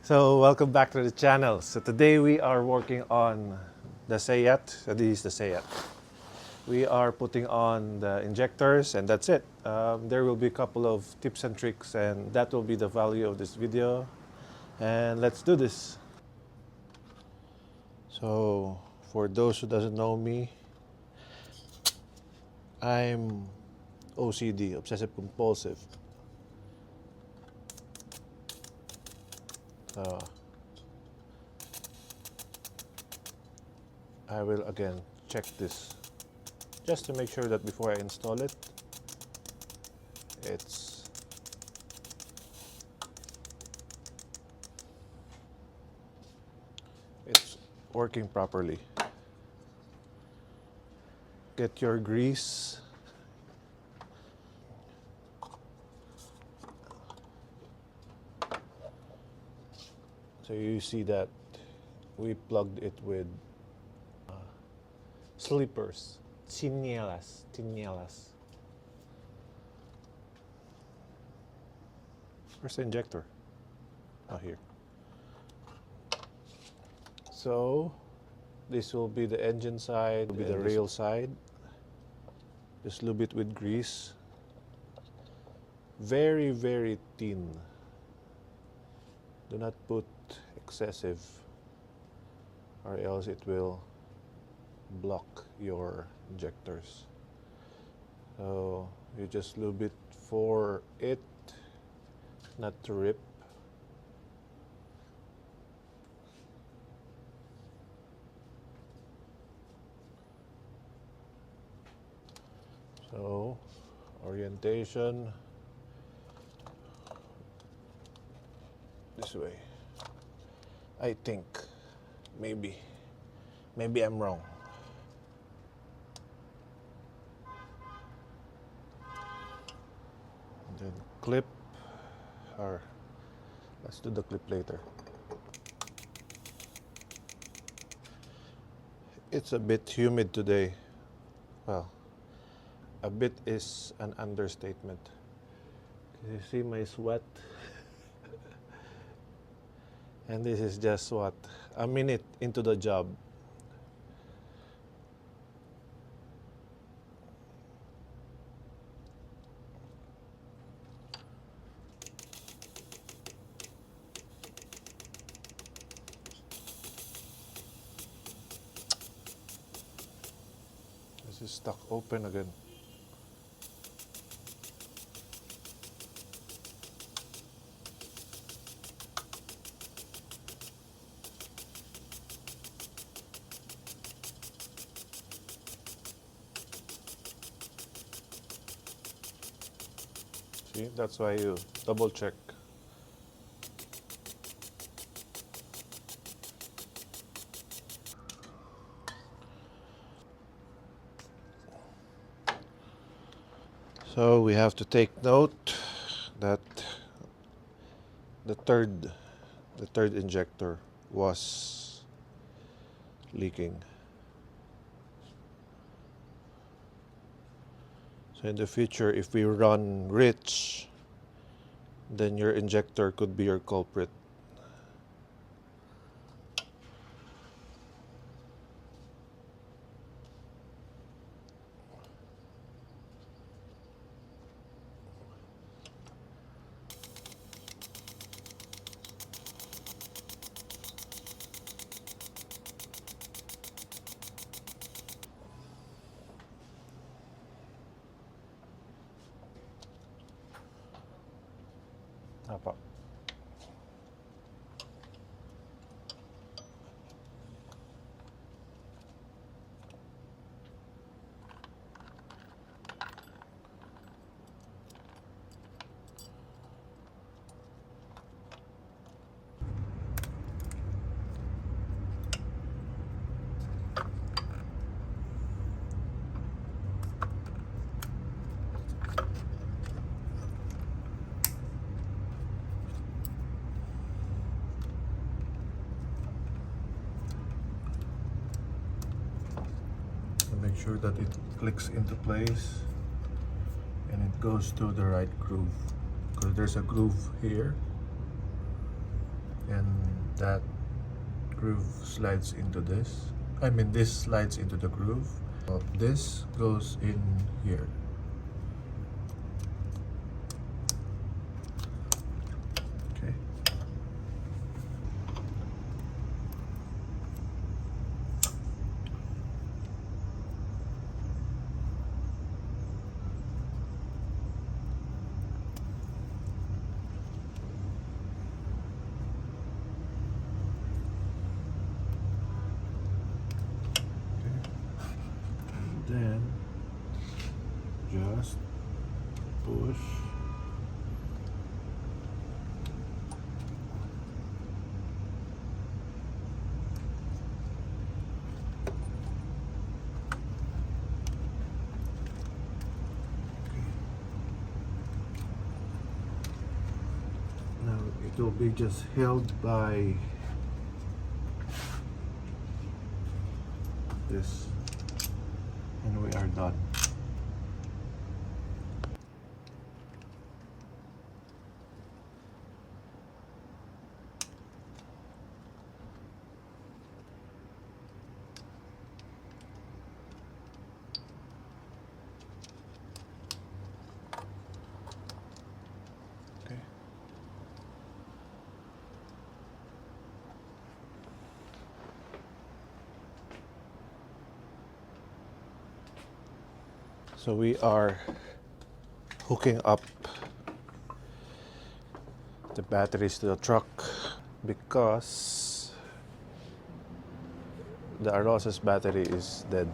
So welcome back to the channel. So today we are working on the Sayat. This is the Sayat. We are putting on the injectors and that's it. There will be a couple of tips and tricks and that will be the value of this video. And let's do this. So for those who doesn't know me, I'm OCD, obsessive compulsive. So I will again check this just to make sure that before I install it, it's working properly. Get your grease. So you see that we plugged it with slippers, chinelas. Where's the injector? Oh, here. So this will be the engine side, will be the rail side. Just lube it with grease. Very, very thin. Do not put excessive or else it will block your injectors. So you just lube it for it not to rip. So orientation this way. I think maybe I'm wrong. And then clip, or let's do the clip later. It's a bit humid today. Well, a bit is an understatement. You see my sweat? And this is just what? A minute into the job. This is stuck open again. See, that's why you double check. So we have to take note that the third injector was leaking. So in the future, if we run rich, then your injector could be your culprit. Apa. Make sure that it clicks into place and it goes to the right groove, because there's a groove here and that groove slides into this. I mean, this slides into the groove. This goes in here. Okay. Then just push. Now it will be just held by this, and we are done. Okay. So we are hooking up the batteries to the truck because the Arosa's battery is dead.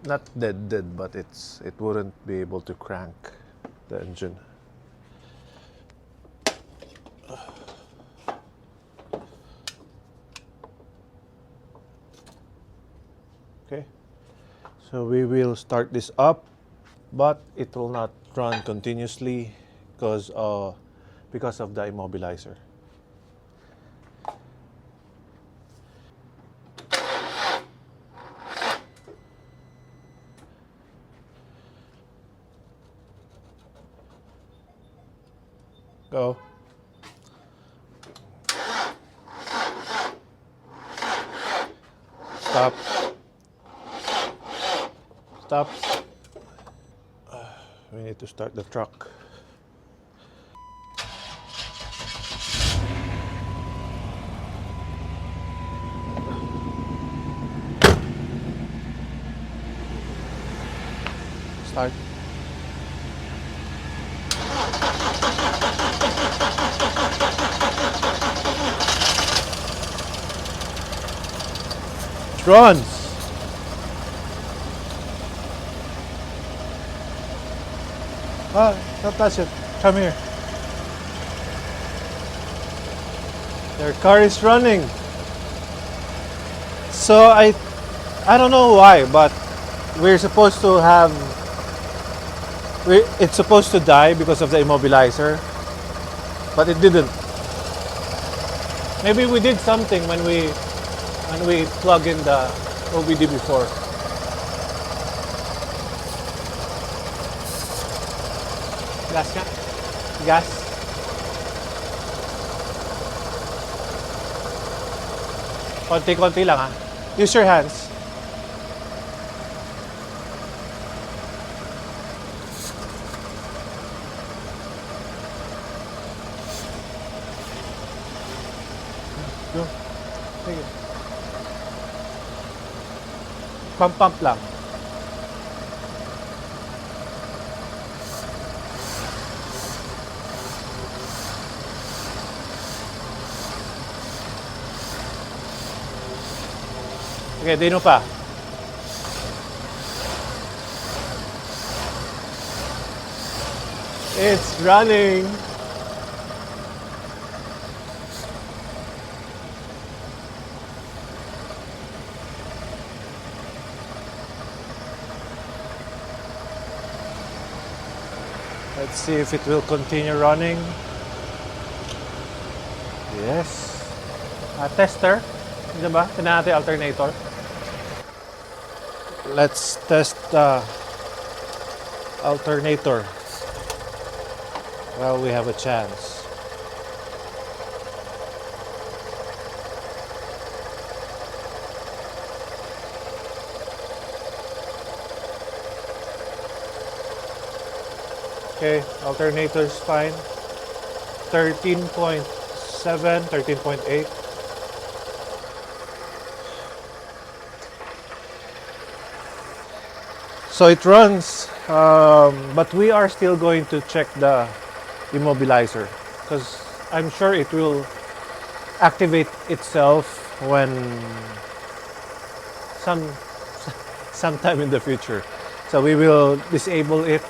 Not dead, but it wouldn't be able to crank the engine. Okay. So we will start this up, but it will not run continuously because of the immobilizer. Go. Stop. Stop. We need to start the truck. Start. It runs. Don't touch it. Come here. Their car is running. So I don't know why, but we're supposed to have. It's supposed to die because of the immobilizer, but it didn't. Maybe we did something when we plug in the OBD before. Gas nga. Gas. Konti-konti lang ha. Use your hands. Go. Sige. Pump lang. Okay, dino pa. It's running. Let's see if it will continue running. Yes. Tester. Diyan ba? Tingnan natin alternator. Let's test the alternator. Well, we have a chance. Okay, alternator's fine. 13.7, 13.8. So it runs, but we are still going to check the immobilizer because I'm sure it will activate itself when some sometime in the future. So we will disable it